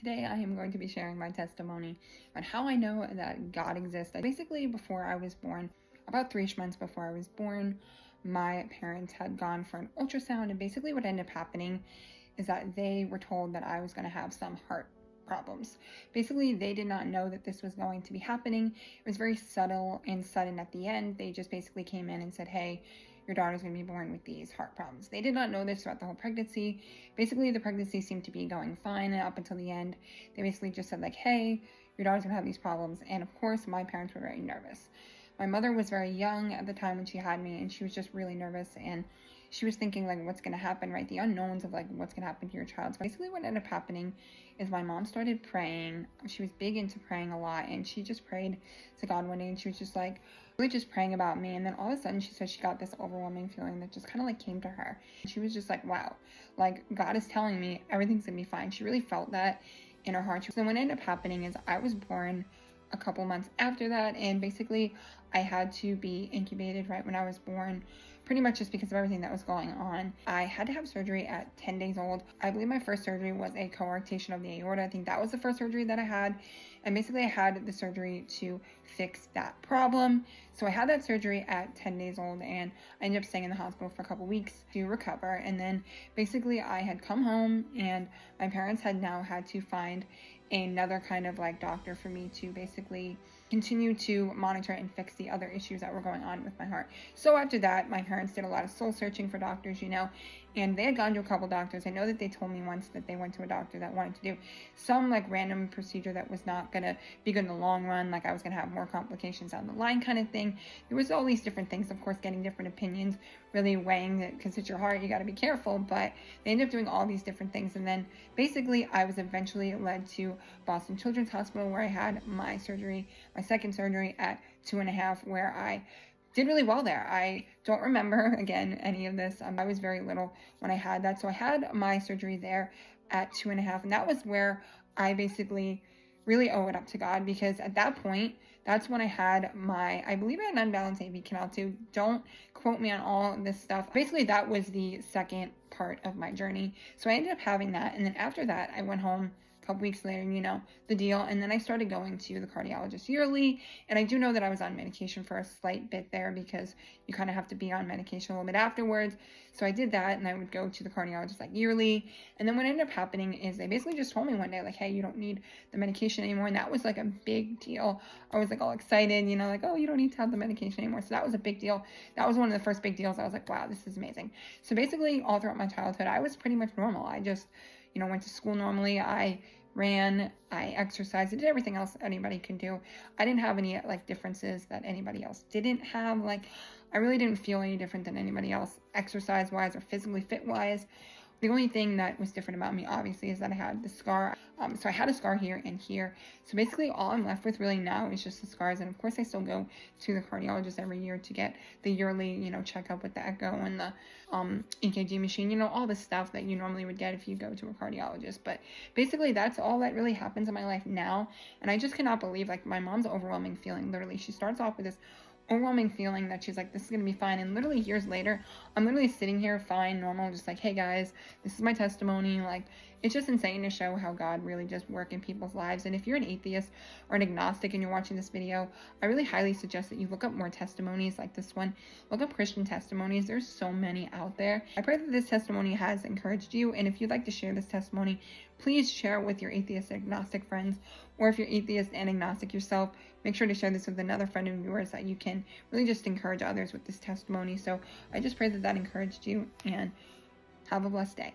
Today I am going to be sharing my testimony on how I know that God exists. Basically, before I was born, about 3 months before I was born, my parents had gone for an ultrasound, and basically what ended up happening is that they were told that I was going to have some heart problems. Basically, they did not know that this was going to be happening. It was very subtle and sudden at the end. They just basically came in and said, hey, your daughter's going to be born with these heart problems. They did not know this throughout the whole pregnancy. Basically, the pregnancy seemed to be going fine up until the end. They basically just said like, hey, your daughter's going to have these problems. And of course, my parents were very nervous. My mother was very young at the time when she had me, and she was just really nervous, and she was thinking like what's going to happen, right? The unknowns of like what's going to happen to your child. So basically what ended up happening is my mom started praying. She was big into praying a lot, and she just prayed to God one day, and she was just like really just praying about me. And then all of a sudden she said she got this overwhelming feeling that just kind of like came to her. She was just like, wow, like God is telling me everything's going to be fine. She really felt that in her heart. So what ended up happening is I was born a couple months after that, and basically I had to be incubated right when I was born, pretty much just because of everything that was going on. I had to have surgery at 10 days old. I believe my first surgery was a coarctation of the aorta. I think that was the first surgery that I had, and basically I had the surgery to fix that problem. So I had that surgery at 10 days old, and I ended up staying in the hospital for a couple weeks to recover. And then basically I had come home, and my parents had now had to find another kind of like doctor for me to basically continue to monitor and fix the other issues that were going on with my heart. So after that, my parents did a lot of soul searching for doctors, and they had gone to a couple doctors. I know that they told me once that they went to a doctor that wanted to do some like random procedure that was not gonna be good in the long run, like I was gonna have more complications down the line kind of thing. There was all these different things, of course, getting different opinions, really weighing it, because it's your heart, you got to be careful. But they ended up doing all these different things, and then basically I was eventually led to Boston Children's Hospital, where I had my surgery, my second surgery at 2.5, where I did really well there. I don't remember, again, any of this. I was very little when I had that. So I had my surgery there at 2.5, and that was where I basically really owe it up to God, because at that point, that's when I had I believe I had an unbalanced AV canal too. Don't quote me on all this stuff. Basically, that was the second part of my journey. So I ended up having that, and then after that, I went home couple weeks later, the deal. And then I started going to the cardiologist yearly. And I do know that I was on medication for a slight bit there, because you kind of have to be on medication a little bit afterwards. So I did that, and I would go to the cardiologist like yearly. And then what ended up happening is they basically just told me one day, like, hey, you don't need the medication anymore. And that was like a big deal. I was like all excited, like, oh, you don't need to have the medication anymore. So that was a big deal. That was one of the first big deals. I was like, wow, this is amazing. So basically all throughout my childhood, I was pretty much normal. I just, went to school normally. I ran, I exercised, I did everything else anybody can do. I didn't have any like differences that anybody else didn't have. Like, I really didn't feel any different than anybody else, exercise wise or physically fit wise. The only thing that was different about me, obviously, is that I had the scar. So I had a scar here and here. So basically all I'm left with really now is just the scars. And of course I still go to the cardiologist every year to get the yearly, checkup with the echo and the EKG machine, all the stuff that you normally would get if you go to a cardiologist. But basically that's all that really happens in my life now. And I just cannot believe, like, my mom's overwhelming feeling. Literally, she starts off with this overwhelming feeling that she's like, this is gonna be fine, and literally years later I'm literally sitting here fine, normal, just like, hey guys, this is my testimony. Like, it's just insane to show how God really just works in people's lives. And if you're an atheist or an agnostic and you're watching this video, I really highly suggest that you look up more testimonies like this one. Look up Christian testimonies. There's so many out there. I pray that this testimony has encouraged you, and if you'd like to share this testimony, please share it with your atheist and agnostic friends. Or if you're atheist and agnostic yourself, make sure to share this with another friend of yours, that you can really just encourage others with this testimony. So I just pray that that encouraged you, and have a blessed day.